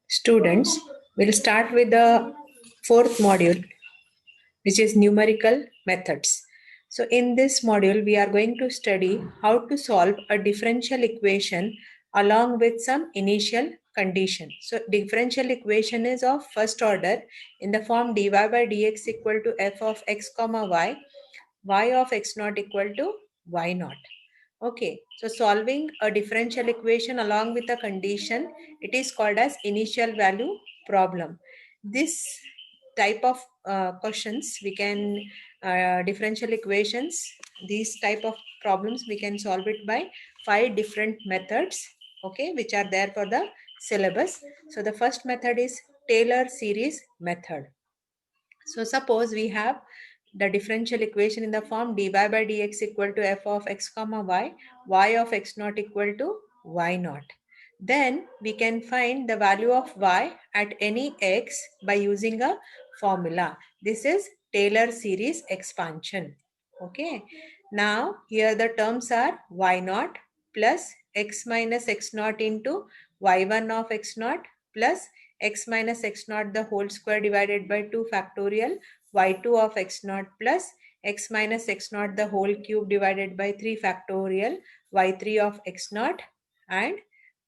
Students, we'll start with the fourth module, which is numerical methods. So in this module, we are going to study how to solve a differential equation along with some initial condition. So differential equation is of first order in the form dy by dx equal to f of x comma y of x naught equal to y naught. Okay, so solving a differential equation along with a condition, it is called as initial value problem. This type of questions we can differential equations, these type of problems we can solve it by 5 different methods, okay, which are there for the syllabus. So the first method is Taylor series method. So suppose we have the differential equation in the form dy by dx equal to f of x comma y of x naught equal to y naught. Then we can find the value of y at any x by using a formula. This is Taylor series expansion. Okay. Now here the terms are y naught plus x minus x naught into y1 of x naught plus x minus x naught the whole square divided by 2 factorial y2 of x naught plus x minus x naught the whole cube divided by 3 factorial y3 of x naught and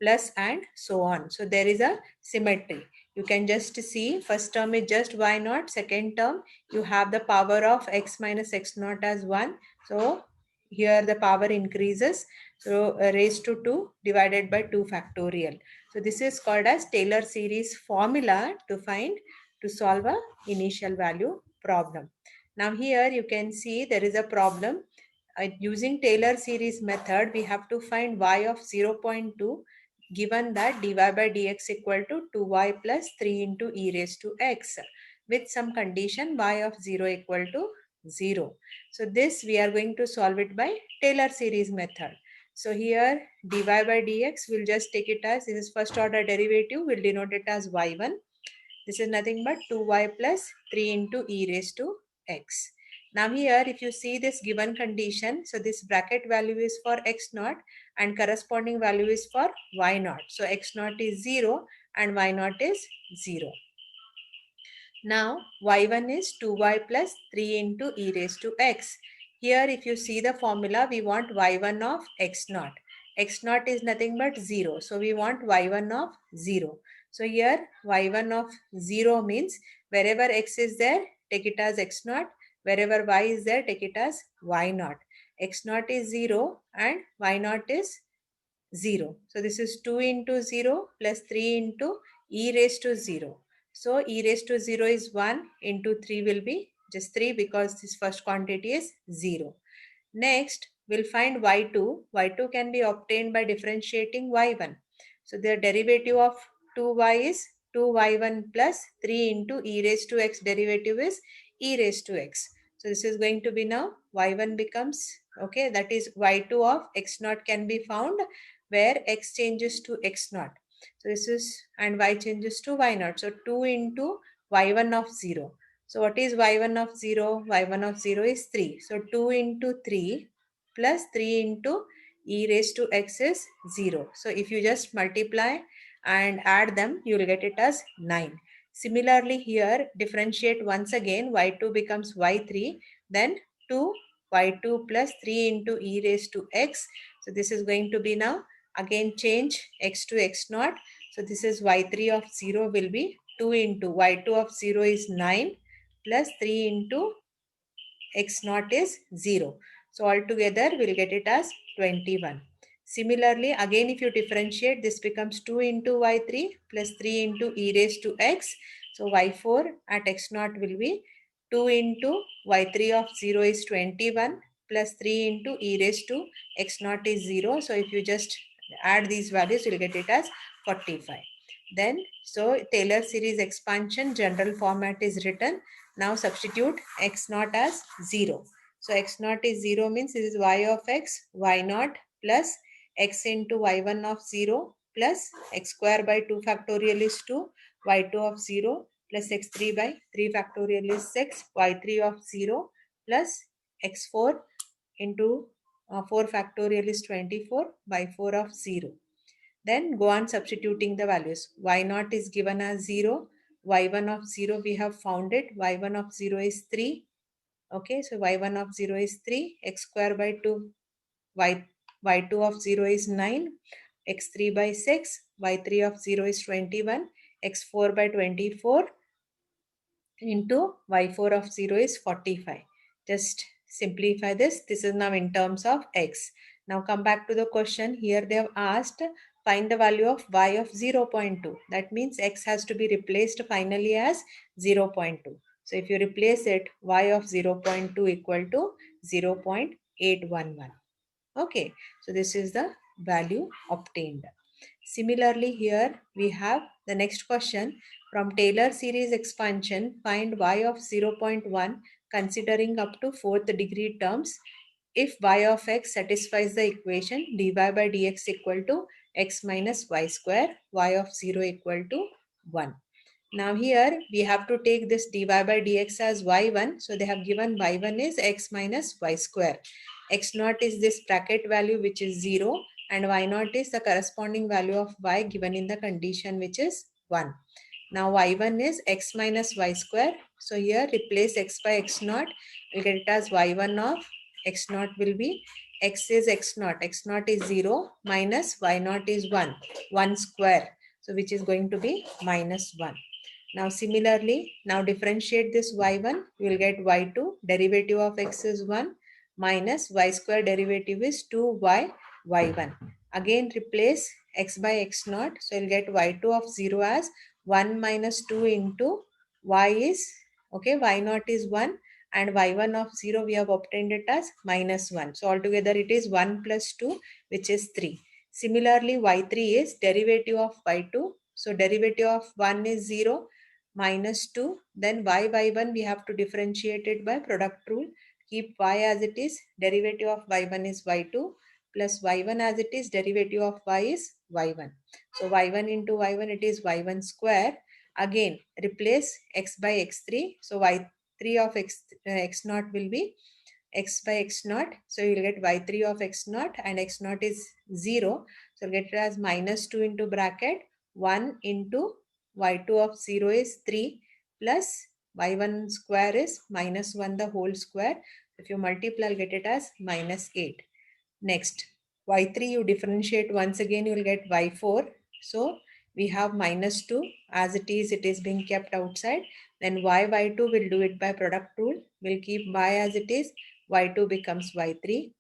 plus and so on. So there is a symmetry. You can just see first term is just y naught, second term you have the power of x minus x naught as 1. So here the power increases. So raised to 2 divided by 2 factorial. So this is called as Taylor series formula to solve a initial value problem. Now here you can see there is a problem. Using Taylor series method, we have to find y of 0.2 given that dy by dx equal to 2y plus 3 into e raised to x with some condition y of 0 equal to 0. So this we are going to solve it by Taylor series method. So here dy by dx, we'll just take it as, this is first order derivative, we'll denote it as y1. This is nothing but 2y plus 3 into e raised to x. Now here if you see this given condition, so this bracket value is for x naught and corresponding value is for y naught. So x naught is 0 and y naught is 0. Now y1 is 2y plus 3 into e raised to x. Here if you see the formula, we want y1 of x naught. X naught is nothing but 0. So we want y1 of 0. So here y1 of 0 means wherever x is there, take it as x naught. Wherever y is there, take it as y naught. X naught is 0 and y naught is 0. So this is 2 into 0 plus 3 into e raised to 0. So e raised to 0 is 1 into 3 will be just 3 because this first quantity is 0. Next, we'll find y2. y2 can be obtained by differentiating y1. So the derivative of 2y is 2y1 plus 3 into e raised to x derivative is e raised to x. So this is going to be now y1 becomes, okay, that is y2 of x naught can be found where x changes to x naught. So this is, and y changes to y naught. So 2 into y1 of 0. So what is y1 of 0? y1 of 0 is 3. So 2 into 3 plus 3 into e raised to x is 0. So if you just multiply and add them, you will get it as 9. Similarly here, differentiate once again, y2 becomes y3, then 2 y2 plus 3 into e raised to x. So this is going to be now, again change x to x naught. So this is y3 of 0 will be 2 into y2 of 0 is 9 plus 3 into x naught is 0. So altogether we'll get it as 21. Similarly, again if you differentiate, this becomes 2 into y3 plus 3 into e raised to x. So y4 at x naught will be 2 into y3 of 0 is 21 plus 3 into e raised to x naught is 0. So if you just add these values, you'll get it as 45. Then, so Taylor series expansion general format is written. Now substitute x naught as 0. So x naught is 0 means this is y of x, y naught plus x into y1 of 0 plus x square by 2 factorial is 2, y2 of 0 plus x3 by 3 factorial is 6, y3 of 0 plus x4 into 4 factorial is 24 by 4 of 0. Then go on substituting the values. Y0 is given as 0. Y1 of 0 we have found it. Y1 of 0 is 3. Okay, so Y1 of 0 is 3. X square by 2. Y2 of 0 is 9. X3 by 6. Y3 of 0 is 21. X4 by 24 into y4 of 0 is 45. Just simplify this. This is now in terms of x. Now come back to the question. Here they have asked find the value of y of 0.2. That means x has to be replaced finally as 0.2. So if you replace it, y of 0.2 equal to 0.811. Okay, so this is the value obtained. Similarly, here we have the next question. From Taylor series expansion, find y of 0.1 considering up to fourth degree terms if y of x satisfies the equation dy by dx equal to x minus y square, y of 0 equal to 1. Now here we have to take this dy by dx as y1. So they have given y1 is x minus y square. X0 is this bracket value which is 0 and y0 is the corresponding value of y given in the condition which is 1. Now y1 is x minus y square. So here replace x by x0. We'll get it as y1 of x0 will be x is x0. X0 is 0 minus y0 is 1. 1 square. So which is going to be minus 1. Now similarly, now differentiate this y1. You will get y2. Derivative of x is 1 minus y square derivative is 2y y1. Again replace x by x0. So you'll get y2 of 0 as 1 minus 2 into y is, okay, y0 is 1 and y1 of 0 we have obtained it as minus 1. So altogether it is 1 plus 2 which is 3. Similarly, y3 is derivative of y2. So derivative of 1 is 0 minus 2. Then y1 we have to differentiate it by product rule. Keep y as it is. Derivative of y1 is y2 plus y1 as it is. Derivative of y is y1. So y1 into y1 it is y1 square. Again replace x by x3. So y3 of x0 will be x by x0. So you'll get y3 of x0 and x0 is 0. So you'll get it as minus 2 into bracket 1 into y2 of 0 is 3 plus y1 square is minus 1 the whole square. If you multiply, I'll get it as minus 8. Next, y3 you differentiate once again, you will get y4. So we have minus 2 as it is being kept outside. Then y2 will do it by product rule. We'll keep y as it is. Y2 becomes y3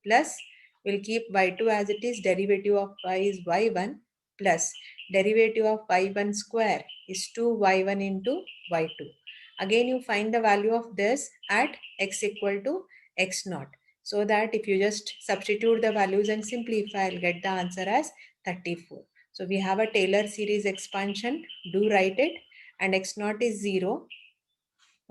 plus we'll keep y2 as it is. Derivative of y is y1 plus derivative of y1 square is 2y1 into y2. Again you find the value of this at x equal to x0. So that if you just substitute the values and simplify, I'll get the answer as 34. So we have a Taylor series expansion. Do write it. And x0 is 0.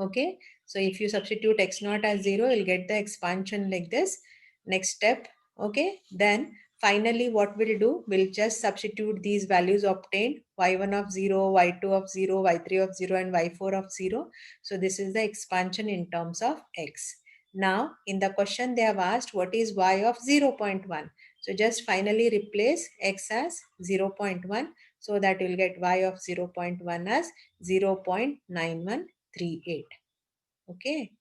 Okay. So if you substitute x0 as 0, you'll get the expansion like this. Next step. Okay. Then finally what we'll do, we'll just substitute these values obtained. y1 of 0, y2 of 0, y3 of 0 and y4 of 0. So this is the expansion in terms of x. Now, in the question they have asked what is y of 0.1. So just finally replace x as 0.1 so that you'll get y of 0.1 as 0.9138. Okay.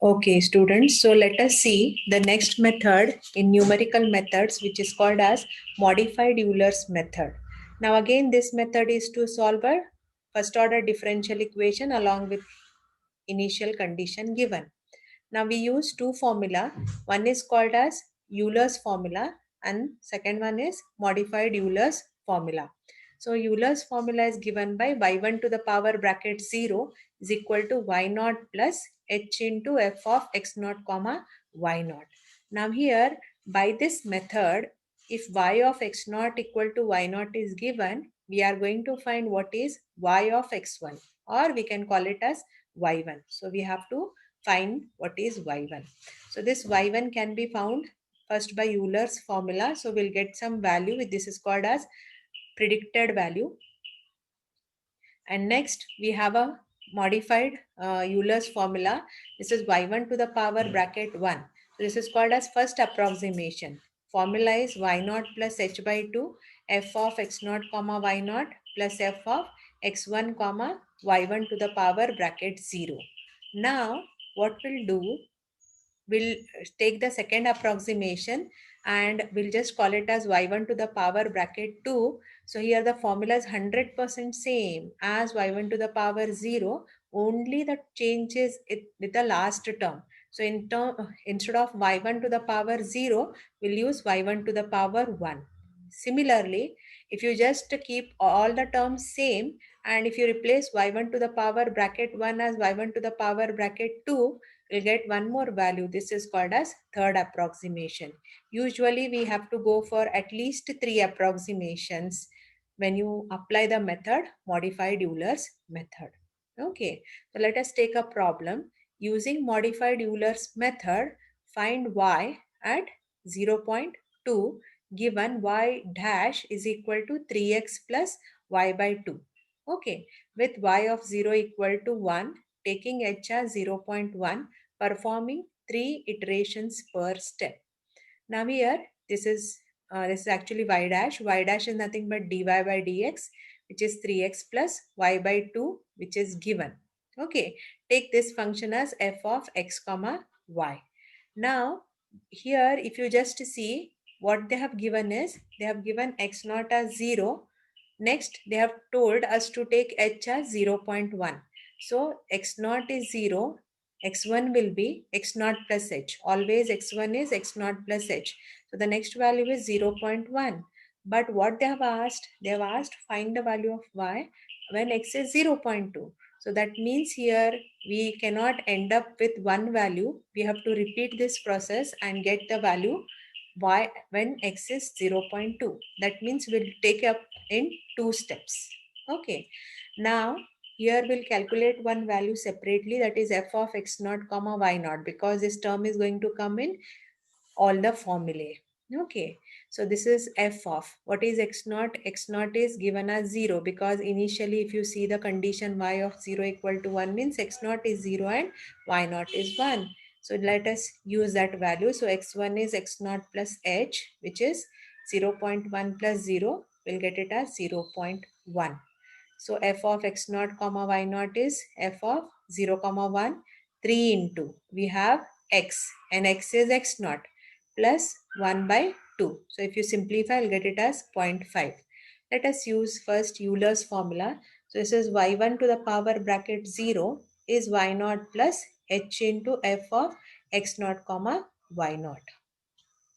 Okay, students. So let us see the next method in numerical methods, which is called as modified Euler's method. Now again, this method is to solve a first order differential equation along with initial condition given. Now we use two formula. One is called as Euler's formula and second one is modified Euler's formula. So Euler's formula is given by y1 to the power bracket 0 is equal to y0 plus h into f of x0 comma y0. Now here by this method, if y of x0 equal to y0 is given, we are going to find what is y of x1. or we can call it as y1. So we have to find what is y1. So this y1 can be found first by Euler's formula. So we'll get some value. This is called as predicted value. And next we have a modified Euler's formula. This is y1 to the power bracket 1. So this is called as first approximation. Formula is y0 plus h by 2 f of x0 comma y0 plus f of x1 comma y1 to the power bracket 0. Now what we'll do, we'll take the second approximation and we'll just call it as y1 to the power bracket 2. So here the formula is 100% same as y1 to the power 0, only the change is it with the last term. So instead of y1 to the power 0, we'll use y1 to the power 1. Similarly, if you just keep all the terms same and if you replace y1 to the power bracket 1 as y1 to the power bracket 2, we'll get one more value. This is called as third approximation. Usually we have to go for at least 3 approximations when you apply the method, modified Euler's method. Okay, so let us take a problem. Using modified Euler's method, find y at 0.2 given y dash is equal to 3x plus y by 2. Okay, with y of 0 equal to 1, taking h as 0.1, performing 3 iterations per step. Now here, this is actually y dash. Y dash is nothing but dy by dx, which is 3x plus y by 2, which is given. Okay, take this function as f of x comma y. Now here, if you just see what they have given is, they have given x naught as 0. Next, they have told us to take h as 0.1. So x naught is 0. X1 will be x naught plus h. Always x1 is x naught plus h. So the next value is 0.1. But what they have asked find the value of y when x is 0.2. So that means here we cannot end up with one value. We have to repeat this process and get the value y when x is 0.2. That means we'll take up in 2 steps. Okay. Now here we'll calculate one value separately, that is f of x naught comma y naught, because this term is going to come in all the formulae. Okay, so this is f of what is x naught. X naught is given as 0 because initially if you see the condition y of 0 equal to 1 means x naught is 0 and y naught is 1. So let us use that value. So x1 is x naught plus h, which is 0.1 plus 0. We'll get it as 0.1. So f of x naught comma y naught is f of 0 comma 1, 3 into, we have x and x is x naught plus 1 by 2. So if you simplify, I'll get it as 0.5. Let us use first Euler's formula. So this is y1 to the power bracket 0 is y naught plus h into f of x naught comma y naught.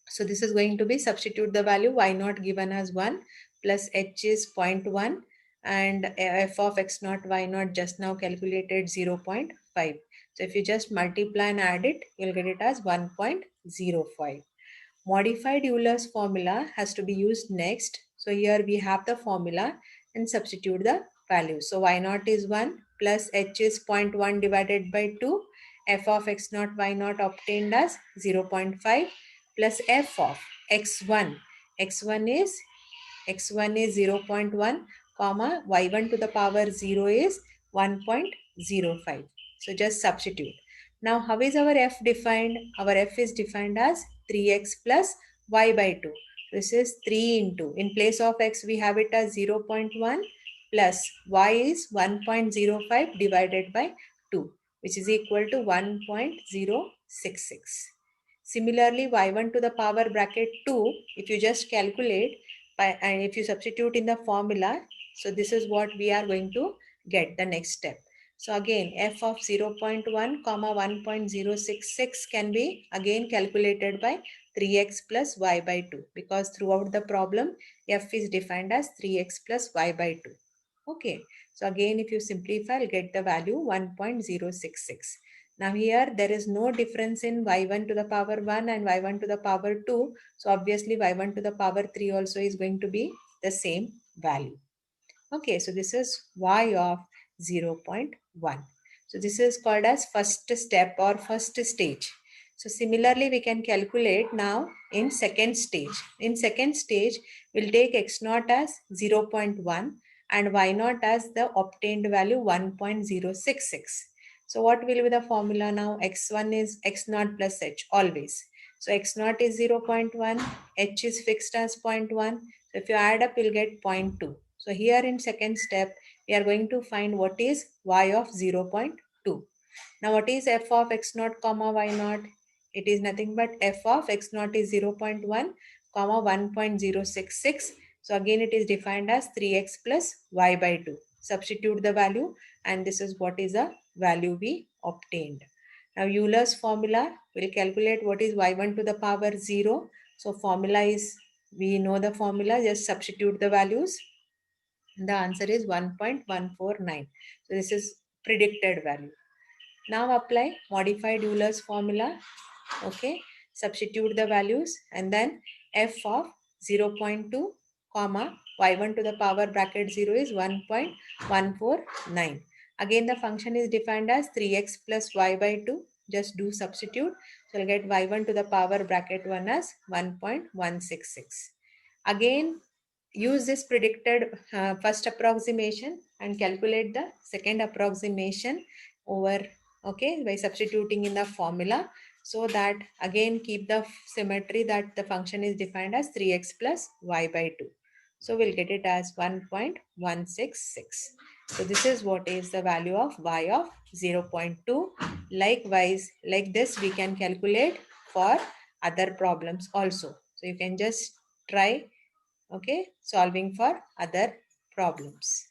So this is going to be, substitute the value y naught given as 1 plus h is 0.1 and f of x naught y naught just now calculated 0.5. So if you just multiply and add it, you'll get it as 1.05. Modified Euler's formula has to be used next. So here we have the formula and substitute the value. So y naught is 1 plus h is 0.1 divided by 2. F of x naught y naught obtained as 0.5 plus f of x1. x1 is 0.1 comma y1 to the power 0 is 1.05. So just substitute. Now how is our f defined? Our f is defined as 3x plus y by 2. This is 3 into, in place of x we have it as 0.1 plus y is 1.05 divided by 2, which is equal to 1.066. Similarly, y1 to the power bracket 2, if you just calculate and if you substitute in the formula, so this is what we are going to get the next step. So again, f of 0.1 comma 1.066 can be again calculated by 3x plus y by 2, because throughout the problem f is defined as 3x plus y by 2. Okay, so again if you simplify, you'll get the value 1.066. Now here there is no difference in y1 to the power 1 and y1 to the power 2. So obviously y1 to the power 3 also is going to be the same value. Okay, so this is y of 0.1. So this is called as first step or first stage. So similarly, we can calculate now in second stage. In second stage, we'll take x naught as 0.1 and y naught as the obtained value 1.066. So what will be the formula now? X1 is x naught plus h always. So x naught is 0.1, h is fixed as 0.1. So if you add up, you'll get 0.2. So here in second step, we are going to find what is y of 0.2. Now what is f of x naught comma y naught? It is nothing but f of x naught is 0.1 comma 1.066. So again it is defined as 3x plus y by 2. Substitute the value and this is what is the value we obtained. Now Euler's formula will calculate what is y1 to the power 0. So formula is, we know the formula, just substitute the values. The answer is 1.149. So this is predicted value. Now apply modified Euler's formula. Okay, substitute the values and then f of 0.2 comma y1 to the power bracket 0 is 1.149. Again the function is defined as 3x plus y by 2. Just do substitute. So you'll get y1 to the power bracket 1 as 1.166. Again use this predicted first approximation and calculate the second approximation over, okay, by substituting in the formula. So that again keep the symmetry that the function is defined as 3x plus y by 2. So we'll get it as 1.166. So this is what is the value of y of 0.2. Likewise, like this we can calculate for other problems also. So you can just try, okay, solving for other problems.